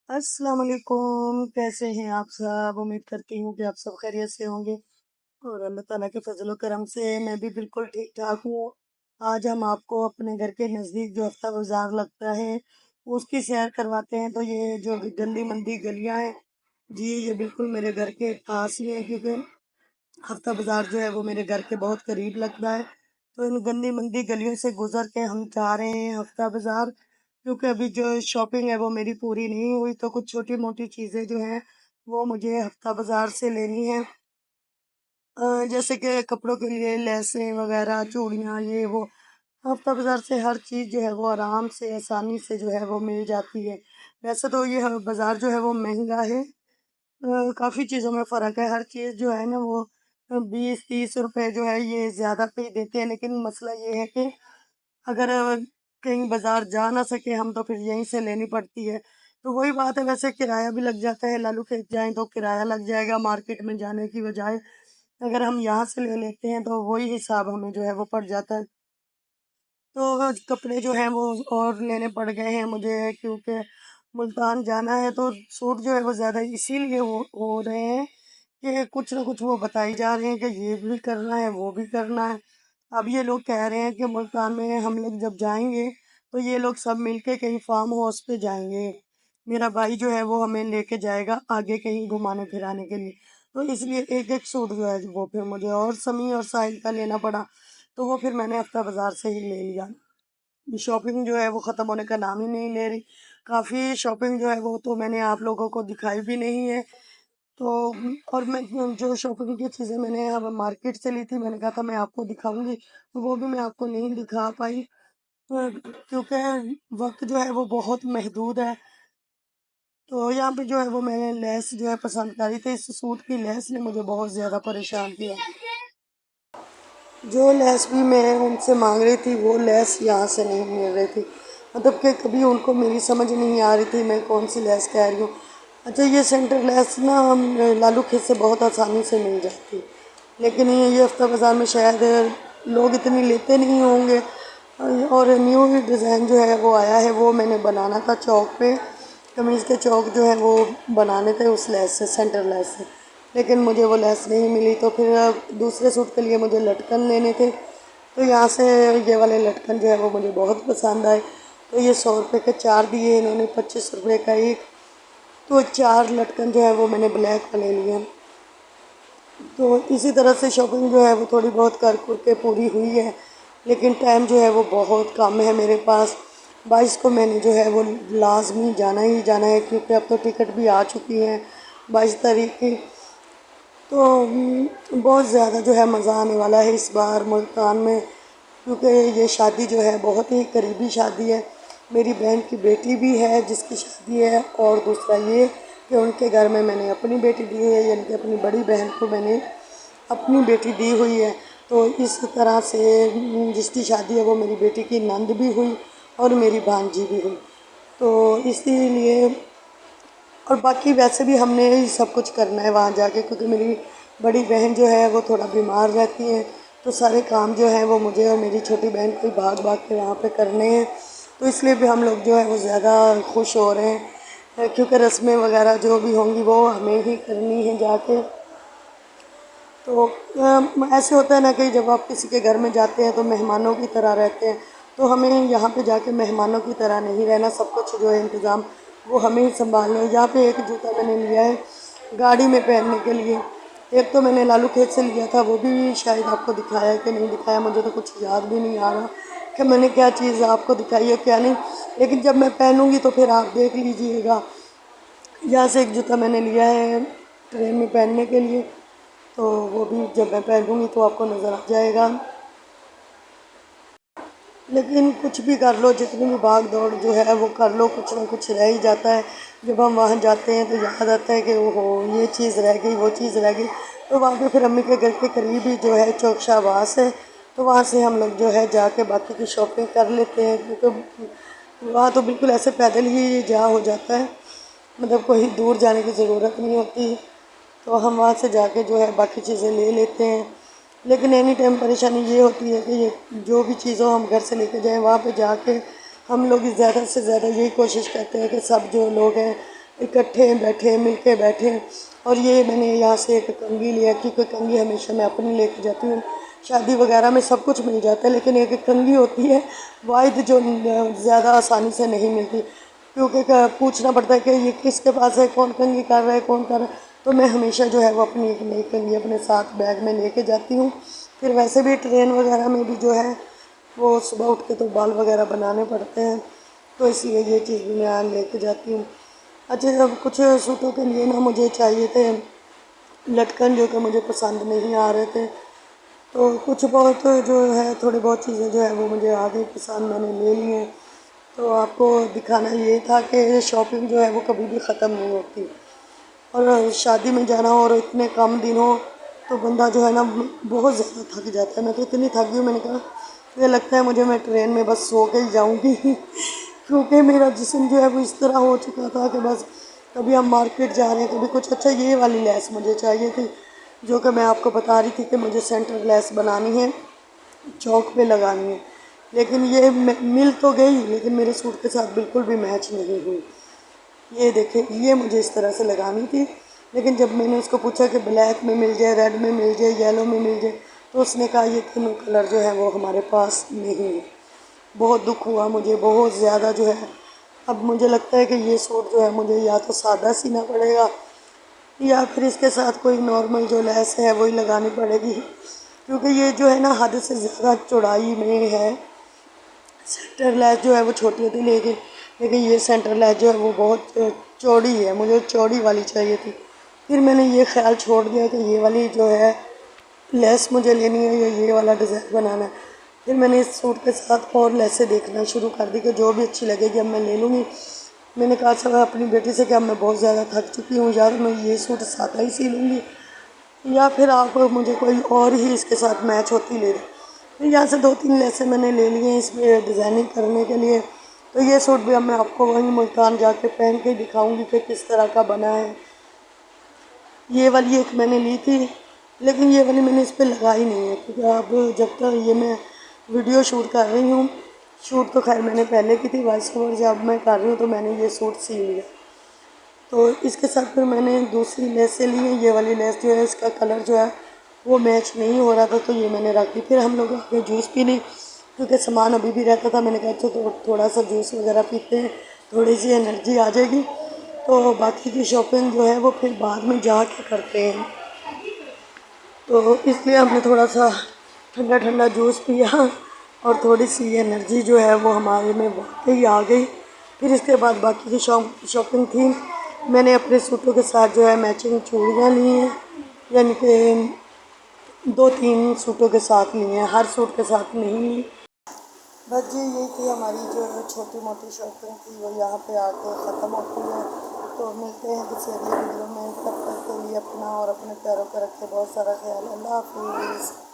अस्सलाम वालेकुम, कैसे हैं आप सब? उम्मीद करती हूँ कि आप सब खैरियत से होंगे और अल्लाह ताला के फजल व करम से मैं भी बिल्कुल ठीक ठाक हूँ। आज हम आपको अपने घर के नज़दीक जो हफ्ता बाजार लगता है उसकी सैर करवाते हैं। तो ये जो गली मंदी गलियाँ हैं जी, ये बिल्कुल मेरे घर के पास ही है, क्योंकि हफ्ता बाजार जो है वो मेरे घर के बहुत करीब लगता है। तो इन गंदी मंदी गलियों से गुजर के हम जा रहे हैं हफ्ता बाजार, क्योंकि अभी जो शॉपिंग है वो मेरी पूरी नहीं हुई, तो कुछ छोटी मोटी चीज़ें जो हैं वो मुझे हफ्ता बाजार से लेनी है। जैसे कि कपड़ों के लिए लेसें वगैरह, चूड़ियाँ, ये वो। हफ्ता बाजार से हर चीज़ जो है वो आराम से, आसानी से जो है वो मिल जाती है। वैसे तो ये बाजार जो है वो महंगा है, काफ़ी चीज़ों में फ़र्क है। हर चीज़ जो है ना वो 20-30 रुपए जो है ये ज़्यादा पे ही देते हैं, लेकिन मसला ये है कि अगर कहीं बाजार जा ना सके हम तो फिर यहीं से लेनी पड़ती है। तो वही बात है, वैसे किराया भी लग जाता है, लालू खेत जाएँ तो किराया लग जाएगा मार्केट में जाने की बजाय। अगर हम यहाँ से ले लेते हैं तो वही हिसाब हमें जो है वो पड़ जाता है। तो कपड़े जो हैं वो और लेने पड़ गए हैं मुझे, क्योंकि मुल्तान जाना है। तो सूट जो है वो ज़्यादा इसीलिए हो रहे हैं कि कुछ ना कुछ वो बताई जा रहे हैं कि ये भी करना है, वो भी करना है। अब ये लोग कह रहे हैं कि मुल्तान में हम लोग जब जाएंगे तो ये लोग सब मिलके कहीं फार्म हाउस पे जाएंगे। मेरा भाई जो है वो हमें लेके जाएगा आगे कहीं घुमाने फिराने के लिए। तो इसलिए एक एक सूट जो है वो फिर मुझे और समी और साहिल का लेना पड़ा। तो वो फिर मैंने हफ्ता बाजार से ही ले लिया। शॉपिंग जो है वो ख़त्म होने का नाम ही नहीं ले रही। काफ़ी शॉपिंग जो है वो तो मैंने आप लोगों को दिखाई भी नहीं है। तो और मैं जो शॉपिंग की चीज़ें मैंने अब मार्केट से ली थी, मैंने कहा था मैं आपको दिखाऊंगी, वो भी मैं आपको नहीं दिखा पाई। क्योंकि वक्त जो है वो बहुत महदूद है। तो यहाँ पे जो है वो मैंने लेस जो है पसंद करी थी। इस सूट की लेस ने मुझे बहुत ज़्यादा परेशान किया। जो लेस भी मैं उनसे मांग रही थी वो लेस यहाँ से नहीं मिल रही थी। मतलब कि कभी उनको मेरी समझ नहीं आ रही थी मैं कौन सी लेस कह रही हूँ। अच्छा, ये सेंटर लेस ना हम लालू खेत से बहुत आसानी से मिल जाती, लेकिन ये हफ्ता बाज़ार में शायद लोग इतनी लेते नहीं होंगे। और न्यू डिज़ाइन जो है वो आया है, वो मैंने बनाना था चौक पे। कमीज़ के चौक जो है वो बनाने थे उस लेस से, सेंटर लेस से, लेकिन मुझे वो लेस नहीं मिली। तो फिर दूसरे सूट के लिए मुझे लटकन लेने थे। तो यहाँ से ये वाले लटकन जो है वो मुझे बहुत पसंद आए। तो ये 100 रुपये के 4 दिए इन्होंने, 25 रुपये का एक। तो 4 लटकन जो है वो मैंने ब्लैक वाले लिए। तो इसी तरह से शॉपिंग जो है वो थोड़ी बहुत कर कुर के पूरी हुई है, लेकिन टाइम जो है वो बहुत कम है मेरे पास। 22 को मैंने जो है वो लाजमी जाना ही जाना है, क्योंकि अब तो टिकट भी आ चुकी हैं 22 तारीख की। तो बहुत ज़्यादा जो है मज़ा आने वाला है इस बार मुल्तान में, क्योंकि ये शादी जो है बहुत ही करीबी शादी है। मेरी बहन की बेटी भी है जिसकी शादी है, और दूसरा ये कि उनके घर में मैंने अपनी बेटी दी है, यानी कि अपनी बड़ी बहन को मैंने अपनी बेटी दी हुई है। तो इस तरह से जिसकी शादी है वो मेरी बेटी की नंद भी हुई और मेरी भांजी भी हुई। तो इसीलिए, और बाकी वैसे भी हमने ही सब कुछ करना है वहाँ जाके, क्योंकि मेरी बड़ी बहन जो है वो थोड़ा बीमार रहती है। तो सारे काम जो है वो मुझे और मेरी छोटी बहन को ही भाग भाग के वहाँ पे करने हैं। तो इसलिए भी हम लोग जो है वो ज़्यादा खुश हो रहे हैं, क्योंकि रस्में वगैरह जो भी होंगी वो हमें ही करनी है जाके। तो ऐसे होता है ना कि जब आप किसी के घर में जाते हैं तो मेहमानों की तरह रहते हैं। तो हमें यहाँ पे जाके मेहमानों की तरह नहीं रहना, सब कुछ जो है इंतज़ाम वो हमें ही संभालना है। यहाँ पे एक जूता मैंने लिया है गाड़ी में पहनने के लिए। एक तो मैंने लालू खेत से लिया था, वो भी शायद आपको दिखाया है कि नहीं दिखाया, मुझे तो कुछ याद भी नहीं आ रहा कि मैंने क्या चीज़ आपको दिखाई है क्या नहीं। लेकिन जब मैं पहनूँगी तो फिर आप देख लीजिएगा। यहाँ से एक जूता मैंने लिया है ट्रेन में पहनने के लिए, तो वो भी जब मैं पहनूँगी तो आपको नज़र आ जाएगा। लेकिन कुछ भी कर लो, जितनी भी भाग दौड़ जो है वो कर लो, कुछ ना कुछ रह ही जाता है। जब हम वहाँ जाते हैं तो याद आता है कि ओहो ये चीज़ रह गई, वो चीज़ रह गई। तो वहाँ पे फिर अम्मी के घर के करीब ही जो है चौक शाहबाज है, तो वहाँ से हम लोग जो है जाके बाकी की शॉपिंग कर लेते हैं, क्योंकि वहाँ तो बिल्कुल ऐसे पैदल ही जा हो जाता है, मतलब कोई दूर जाने की ज़रूरत नहीं होती। तो हम वहाँ से जाके जो है बाकी चीज़ें ले लेते हैं। लेकिन एनी टाइम परेशानी ये होती है कि ये जो भी चीज़ों हम घर से लेके जाएं वहाँ पे जाके हम लोग ज़्यादा से ज़्यादा यही कोशिश करते हैं कि सब जो लोग हैं इकट्ठे बैठे, मिल के बैठे। और ये मैंने यहाँ से एक कंघी लिया, क्योंकि कंघी हमेशा मैं अपनी लेके जाती हूँ। शादी वगैरह में सब कुछ मिल जाता है, लेकिन एक कंघी होती है वाहिद जो ज़्यादा आसानी से नहीं मिलती, क्योंकि पूछना पड़ता है कि ये किसके पास है, कौन कंघी कर रहा है, कौन कर रहा है। तो मैं हमेशा जो है वो अपनी एक नई कंघी अपने साथ बैग में लेके जाती हूँ। फिर वैसे भी ट्रेन वगैरह में भी जो है वो सुबह उठ के तो बाल वगैरह बनाने पड़ते हैं, तो इसलिए ये चीज़ भी मैं आज लेके जाती हूँ। अच्छा, जब कुछ सूटों के लिए ना मुझे चाहिए थे लटकन, जो कि मुझे पसंद नहीं आ रहे थे, तो कुछ बहुत जो है थोड़ी बहुत चीज़ें जो है वो मुझे आ गई पसंद, मैंने ले ली हैं। तो आपको दिखाना ये था कि शॉपिंग जो है वो कभी भी ख़त्म नहीं होती, और शादी में जाना और इतने कम दिन हो तो बंदा जो है ना बहुत ज़्यादा थक जाता है। मैं तो इतनी थक गई हूँ, मैंने कहा ये लगता है मुझे मैं ट्रेन में बस सो के ही जाऊँगी क्योंकि मेरा जिस्म जो है वो इस तरह हो चुका था कि बस कभी हम मार्केट जा रहे हैं, कभी कुछ। अच्छा, ये वाली लेस मुझे चाहिए थी, जो कि मैं आपको बता रही थी कि मुझे सेंटर लेस बनानी है, चौक पे लगानी है। लेकिन ये मिल तो गई, लेकिन मेरे सूट के साथ बिल्कुल भी मैच नहीं हुई। ये देखिए, ये मुझे इस तरह से लगानी थी, लेकिन जब मैंने उसको पूछा कि ब्लैक में मिल जाए, रेड में मिल जाए, येलो में मिल जाए, तो उसने कहा ये तीनों कलर जो है वो हमारे पास नहीं है। बहुत दुख हुआ मुझे, बहुत ज़्यादा जो है। अब मुझे लगता है कि ये सूट जो है मुझे या तो सादा सीना पड़ेगा, या फिर इसके साथ कोई नॉर्मल जो लेस है वही लगानी पड़ेगी, क्योंकि ये जो है ना हद से ज़्यादा चौड़ाई में है। सेंटर लेस जो है वो छोटी होती, लेकिन ये सेंटर लेस जो है वो बहुत चौड़ी है, मुझे चौड़ी वाली चाहिए थी। फिर मैंने ये ख्याल छोड़ दिया कि ये वाली जो है लेस मुझे लेनी है या ये वाला डिज़ाइन बनाना है। फिर मैंने इस सूट के साथ और लेसें देखना शुरू कर दी कि जो भी अच्छी लगेगी अब मैं ले लूँगी। मैंने कहा सब अपनी बेटी से कि अब मैं बहुत ज़्यादा थक चुकी हूँ यार, मैं ये सूट सादा ही सी लूँगी, या फिर आप मुझे कोई और ही इसके साथ मैच होती ले दें। फिर यहाँ से 2-3 लेसें मैंने ले ली हैं इसमें डिज़ाइनिंग करने के लिए। तो ये सूट भी अब मैं आपको वहीं मुल्तान जाके पहन के दिखाऊंगी कि किस तरह का बना है। ये वाली एक मैंने ली थी, लेकिन ये वाली मैंने इस पर लगाई नहीं है, क्योंकि अब जब तक ये मैं वीडियो शूट कर रही हूँ, शूट तो खैर मैंने पहले की थी, वॉइस ओवर जब मैं कर रही हूँ तो मैंने ये सूट सी लिया। तो इसके साथ फिर मैंने दूसरी लेसें ली हैं। ये वाली लेस जो है इसका कलर जो है वो मैच नहीं हो रहा था, तो ये मैंने रख दी। फिर हम लोग आगे जूस पी ली, क्योंकि सामान अभी भी रहता था। मैंने कहा अच्छा तो थोड़ा सा जूस वगैरह पीते हैं, थोड़ी सी एनर्जी आ जाएगी। तो बाकी की शॉपिंग जो है वो फिर बाद में जा के करते हैं, तो इसलिए हमने थोड़ा सा ठंडा ठंडा जूस पिया, और थोड़ी सी एनर्जी जो है वो हमारे में वाकई आ गई। फिर इसके बाद बाकी की शॉपिंग थी। मैंने अपने सूटों के साथ जो है मैचिंग चूड़ियाँ ली हैं, यानी कि 2-3 सूटों के साथ ली हैं, हर सूट के साथ नहीं ली। बस जी यही थी हमारी जो छोटी मोटी शॉपिंग थी, वो यहाँ पे आके ख़त्म होती है। तो मिलते हैं किसी अगली वीडियो में, तब तक के लिए अपना और अपने प्यारों का रखें बहुत सारा ख्याल। अल्लाह हाफिज़।